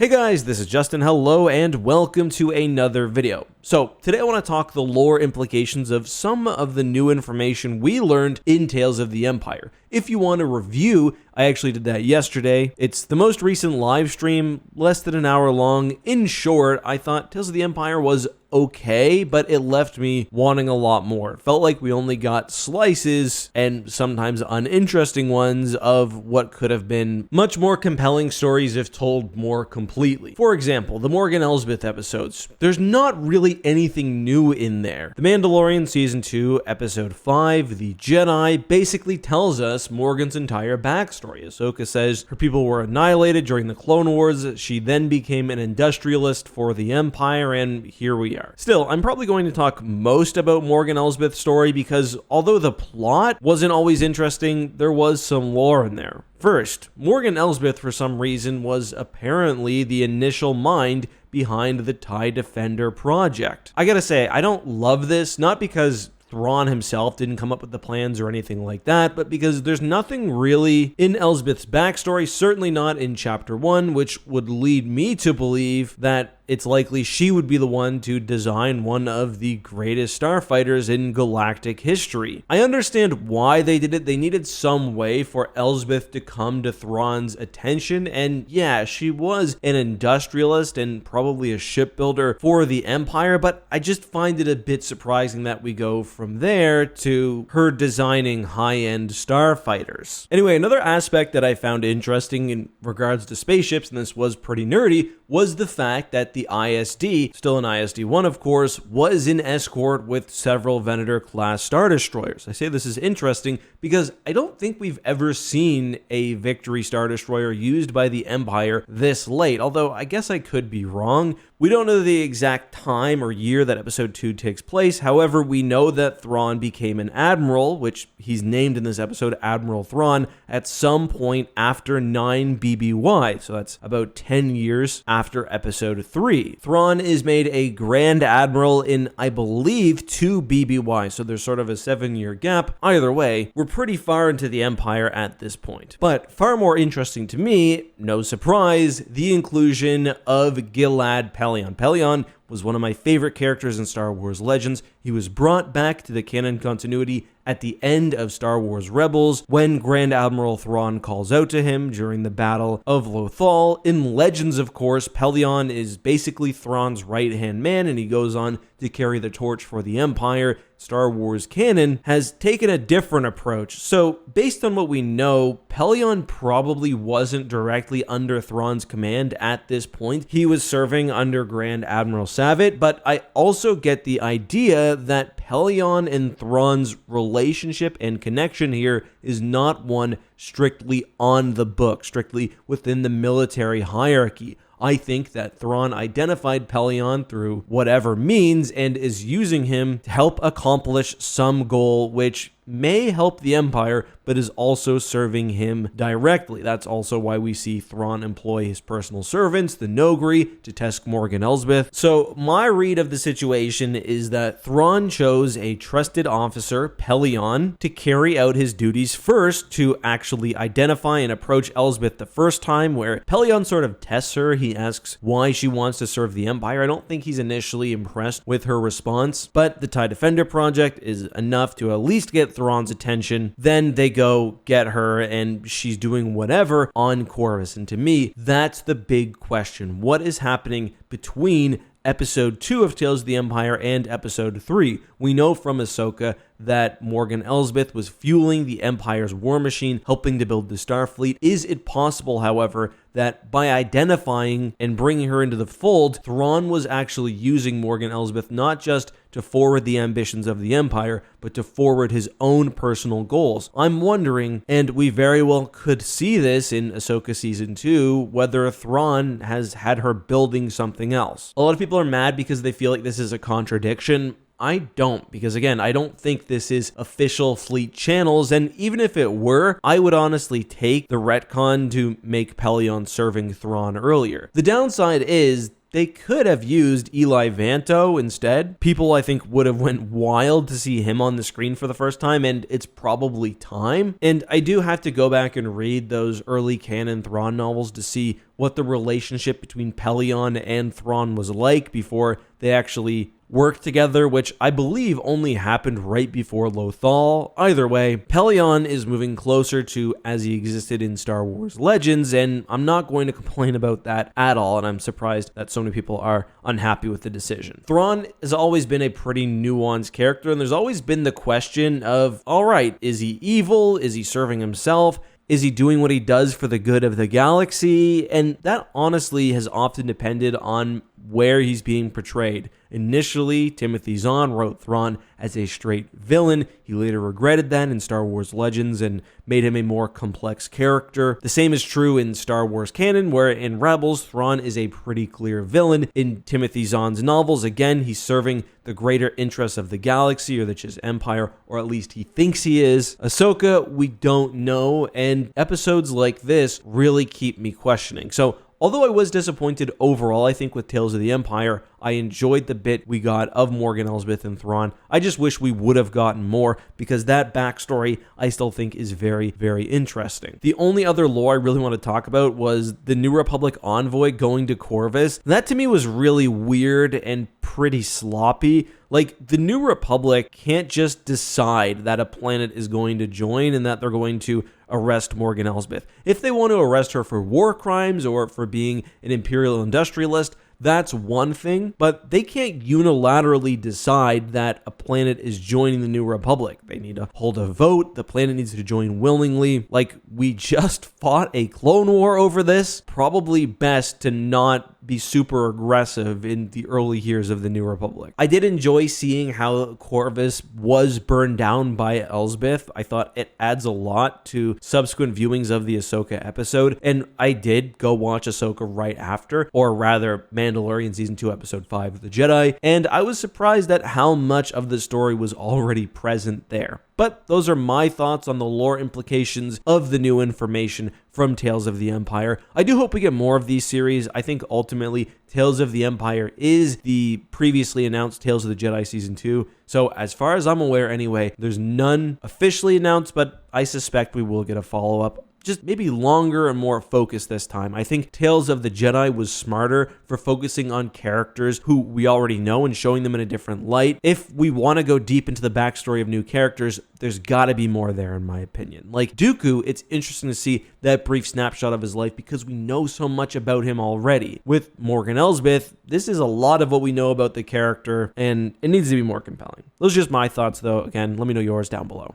Hey guys, this is Justin. Hello and welcome to another video. So today I want to talk the lore implications of some of the new information we learned in Tales of the Empire. If you want a review, I actually did that yesterday. It's the most recent live stream, less than an hour long. In short, I thought Tales of the Empire was okay, but it left me wanting a lot more. It felt like we only got slices, and sometimes uninteresting ones, of what could have been much more compelling stories if told more completely. For example, the Morgan Elsbeth episodes. There's not really anything new in there. The Mandalorian Season 2, Episode 5, The Jedi, basically tells us Morgan's entire backstory. Ahsoka says her people were annihilated during the Clone Wars. She then became an industrialist for the Empire, and here we are. Still, I'm probably going to talk most about Morgan Elsbeth's story because although the plot wasn't always interesting, there was some lore in there. First, Morgan Elsbeth for some reason was apparently the initial mind behind the TIE Defender project. I gotta say, I don't love this, not because Thrawn himself didn't come up with the plans or anything like that, but because there's nothing really in Elsbeth's backstory, certainly not in Chapter 1, which would lead me to believe that it's likely she would be the one to design one of the greatest starfighters in galactic history. I understand why they did it. They needed some way for Elsbeth to come to Thrawn's attention, and yeah, she was an industrialist and probably a shipbuilder for the Empire, but I just find it a bit surprising that we go from there to her designing high-end starfighters. Anyway, another aspect that I found interesting in regards to spaceships, and this was pretty nerdy, was the fact that the ISD, still an ISD-1 of course, was in escort with several Venator-class Star Destroyers. I say this is interesting because I don't think we've ever seen a Victory Star Destroyer used by the Empire this late, although I guess I could be wrong. We don't know the exact time or year that Episode 2 takes place. However, we know that Thrawn became an admiral, which he's named in this episode Admiral Thon, at some point after 9 BBY. So that's about 10 years after Episode 3. Thrawn is made a Grand Admiral in, I believe, 2 BBY. So there's sort of a 7-year gap. Either way, we're pretty far into the Empire at this point. But far more interesting to me, no surprise, the inclusion of Gilad Pelon. Pelon was one of my favorite characters in Star Wars Legends. He was brought back to the canon continuity at the end of Star Wars Rebels when Grand Admiral Thrawn calls out to him during the Battle of Lothal. In Legends, of course, Pelon is basically Thrawn's right-hand man, and he goes on to carry the torch for the Empire. Star Wars canon has taken a different approach. So, based on what we know, Pelon probably wasn't directly under Thrawn's command at this point. He was serving under Grand Admiral Savitt, but I also get the idea that Pelon and Thrawn's relationship and connection here is not one strictly on the book, strictly within the military hierarchy. I think that Thrawn identified Pelon through whatever means and is using him to help accomplish some goal which may help the Empire, but is also serving him directly. That's also why we see Thrawn employ his personal servants, the Nogri, to test Morgan Elsbeth. So my read of the situation is that Thrawn chose a trusted officer, Pelon, to carry out his duties first, to actually identify and approach Elsbeth the first time, where Pelon sort of tests her. He asks why she wants to serve the Empire. I don't think he's initially impressed with her response, but the TIE Defender project is enough to at least get Thrawn's attention. Then they go get her and she's doing whatever on Corvus. And to me, that's the big question. What is happening between Episode 2 of Tales of the Empire and Episode 3? We know from Ahsoka that Morgan Elsbeth was fueling the Empire's war machine, helping to build the Starfleet. Is it possible, however, that by identifying and bringing her into the fold, Thrawn was actually using Morgan Elsbeth not just to forward the ambitions of the Empire, but to forward his own personal goals? I'm wondering, and we very well could see this in Ahsoka Season 2, whether Thrawn has had her building something else. A lot of people are mad because they feel like this is a contradiction. I don't, because again, I don't think this is official fleet channels, and even if it were, I would honestly take the retcon to make Pelon serving Thrawn earlier. The downside is they could have used Eli Vanto instead. People, I think, would have went wild to see him on the screen for the first time, and it's probably time. And I do have to go back and read those early canon Thrawn novels to see what the relationship between Pelon and Thrawn was like before they actually worked together, which I believe only happened right before Lothal. Either way, Pelon is moving closer to as he existed in Star Wars Legends, and I'm not going to complain about that at all, and I'm surprised that so many people are unhappy with the decision. Thrawn has always been a pretty nuanced character, and there's always been the question of, all right, is he evil? Is he serving himself? Is he doing what he does for the good of the galaxy? And that honestly has often depended on where he's being portrayed. Initially, Timothy Zahn wrote Thrawn as a straight villain. He later regretted that in Star Wars Legends and made him a more complex character. The same is true in Star Wars canon, where in Rebels, Thrawn is a pretty clear villain. In Timothy Zahn's novels, again, he's serving the greater interests of the galaxy or the Chiss Empire, or at least he thinks he is. Ahsoka, we don't know, and episodes like this really keep me questioning. So, although I was disappointed overall, I think with Tales of the Empire, I enjoyed the bit we got of Morgan Elsbeth and Thrawn. I just wish we would have gotten more, because that backstory I still think is very, very interesting. The only other lore I really want to talk about was the New Republic envoy going to Corvus. That to me was really weird and pretty sloppy. Like, the New Republic can't just decide that a planet is going to join and that they're going to arrest Morgan Elsbeth. If they want to arrest her for war crimes or for being an imperial industrialist, that's one thing, but they can't unilaterally decide that a planet is joining the New Republic. They need to hold a vote. The planet needs to join willingly. Like, we just fought a clone war over this. Probably best to not be super aggressive in the early years of the New Republic. I did enjoy seeing how Corvus was burned down by Elsbeth. I thought it adds a lot to subsequent viewings of the Ahsoka episode, and I did go watch Ahsoka right after, or rather Mandalorian Season 2 Episode 5 of the Jedi, and I was surprised at how much of the story was already present there. But those are my thoughts on the lore implications of the new information from Tales of the Empire. I do hope we get more of these series. I think ultimately Tales of the Empire is the previously announced Tales of the Jedi Season 2. So as far as I'm aware anyway, there's none officially announced, but I suspect we will get a follow-up. Just maybe longer and more focused this time. I think Tales of the Jedi was smarter for focusing on characters who we already know and showing them in a different light. If we want to go deep into the backstory of new characters, there's got to be more there in my opinion. Like Dooku, it's interesting to see that brief snapshot of his life because we know so much about him already. With Morgan Elsbeth, this is a lot of what we know about the character and it needs to be more compelling. Those are just my thoughts though. Again, let me know yours down below.